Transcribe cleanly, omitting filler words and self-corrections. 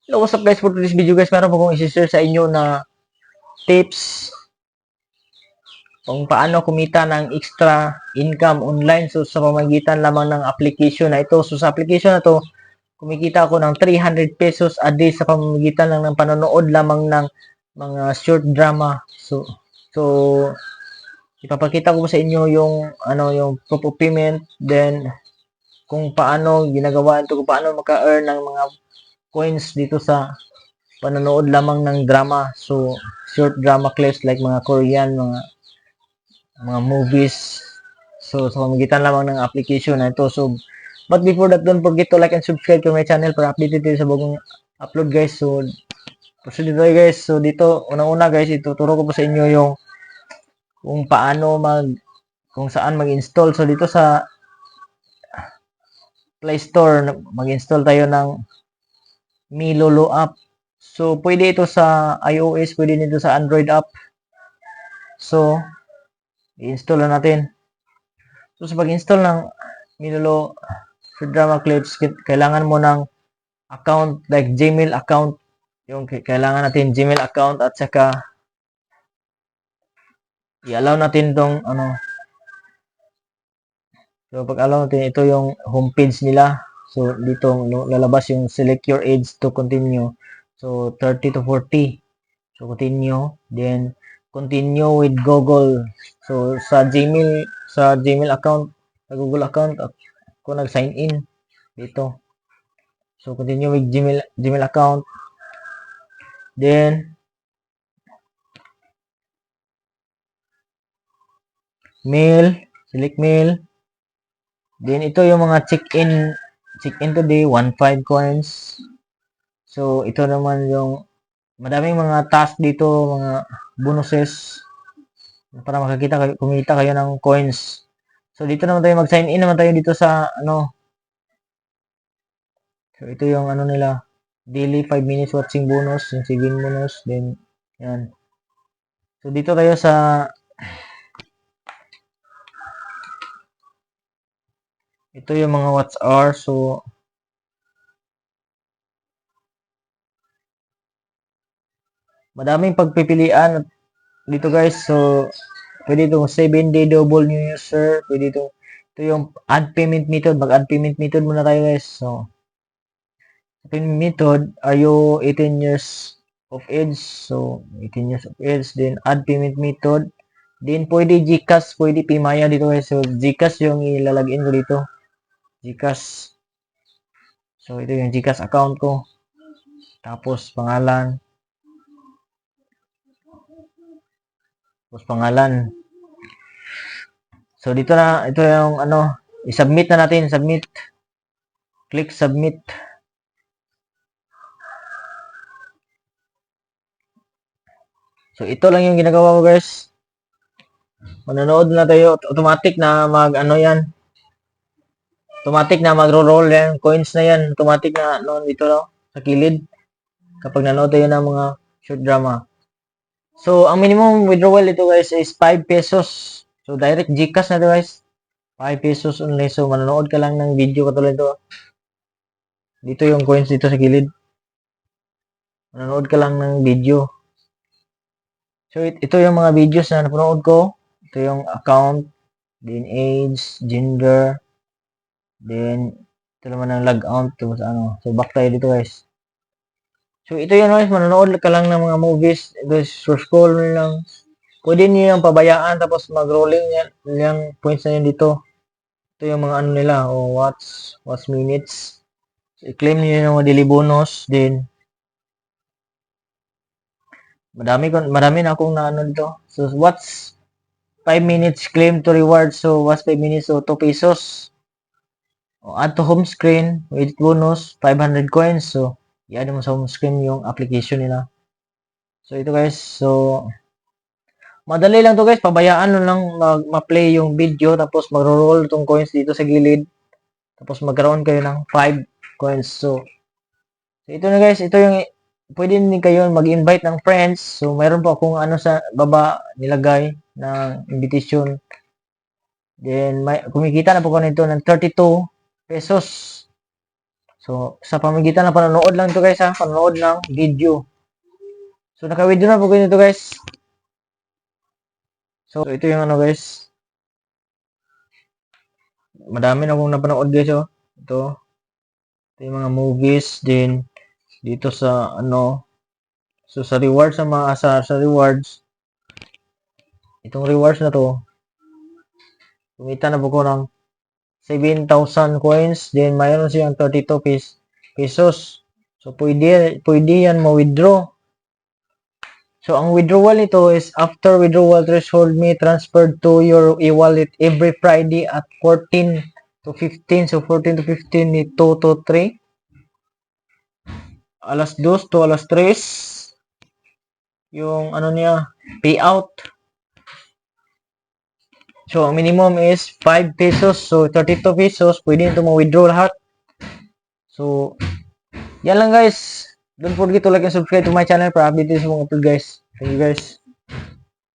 Hello, what's up guys? For today's video guys, meron po kong isi-share sa inyo na tips kung paano kumita ng extra income online. So, sa pamamagitan lamang ng application na ito. So, sa application na to, kumikita ako ng 300 pesos a day sa pamamagitan lang ng panonood lamang ng mga short drama. So ipapakita ko sa inyo yung yung proof of payment, then kung paano ginagawa ito, kung paano maka-earn ng mga coins dito sa panonood lamang ng drama. So, short drama clips like mga Korean, mga movies. So, sa pamamagitan lamang ng application na ito. So, but before that, don't forget to like and subscribe to my channel para updated tayo sa bagong upload guys. So, proceed tayo guys. So, dito, unang-una guys, ituturo ko po sa inyo yung kung paano kung saan mag-install. So, dito sa Play Store, mag-install tayo ng Milolo app. So, pwede ito sa iOS, pwede nito sa Android app. So, i-install na natin. So, sa pag-install ng Milolo Drama Clips, kailangan mo ng account, like Gmail account. Yung kailangan natin Gmail account at saka i-allow natin tong so pag allow natin, ito yung homepage nila. So, dito lalabas yung select your age to continue. So, 30 to 40. So, continue. Then, continue with Google. So, sa Gmail account, sa Google account, ako nag-sign in dito. So, continue with Gmail account. Then, mail. Select mail. Then, ito yung mga check-in today, 1.5 coins. So, ito naman yung madaming mga task dito, mga bonuses para makakita kayo, kumita kayo ng coins. So, dito naman tayo mag-sign in naman tayo dito sa so, ito yung nila, daily 5 minutes watching bonus, yung 7 bonus, then, yan. So, dito tayo sa, ito yung mga watch hour. So, madaming pagpipilian dito guys. So, pwede itong 7-day double new user, pwede itong, ito yung add payment method, mag-add payment method muna tayo guys. So, payment method, are you 18 years of age? So, 18 years of age, then add payment method. Then, pwede GCash, pwede Pimaya dito guys. So, GCash yung ilalagin ko dito. GCash. So, ito yung GCash account ko. Tapos, pangalan. Tapos, pangalan. So, dito na, ito yung i-submit na natin. Submit. Click submit. So, ito lang yung ginagawa ko guys. Manonood na tayo. Automatic na yan. Automatic na magro-roll yan. Coins na yan. Automatic na dito sa kilid. Kapag nanood tayo ng mga short drama. So, ang minimum withdrawal ito guys is 5 pesos. So, direct GCash na ito guys. 5 pesos only. So, manonood ka lang ng video katulad ito. Dito yung coins dito sa kilid. Manonood ka lang ng video. So, ito yung mga videos na napanood ko. Ito yung account, then age, gender, then ito naman ang logout. So, back tayo dito guys. So, ito yun guys. Manonood ka lang ng mga movies. Ito, scroll lang. Pwede niyo yung pabayaan tapos mag-rolling yung points na yun dito. Ito yung mga nila. Watch minutes. So, i-claim niyo yung mga daily bonus. Then, marami na akong dito. So, watch 5 minutes claim to reward. So, watch 5 minutes. So, 2 pesos. Add to home screen. With bonus, 500 coins. So, i-add mo sa home screen yung application nila. So, ito guys. So, madali lang to guys. Pabayaan lang ma-play yung video. Tapos, magro-roll itong coins dito sa gilid. Tapos, magkaroon kayo ng 5 coins. So, ito na guys. Ito yung pwede din kayo mag-invite ng friends. So, mayroon po akong sa baba nilagay na invitation. Then, kumikita na po ko nito ng 32 pesos. So, sa pamagitan ng panonood lang to guys ha, panonood ng video. So, naka-video na po kayo nito guys. So, ito yung ano guys. Madami na akong napanood guys oh. Ito yung mga movies din dito sa ano. So, sa rewards sa mga sa rewards. Itong rewards na to. Kumita na po ko ng 7,000 coins. Then, mayroon siyang 32 pesos. So, pwede yan ma-withdraw. So, ang withdrawal nito is after withdrawal threshold may transferred to your e-wallet every Friday at 14 to 15. So, 14 to 15 ni 2 to 3. Alas 2 to alas 3. Yung ano niya, payout. So, ang minimum is 5 pesos. So, 32 pesos. Pwede nito ma-withdraw lahat. So, yan lang guys. Don't forget to like and subscribe to my channel para update sa mga upload guys. Thank you guys.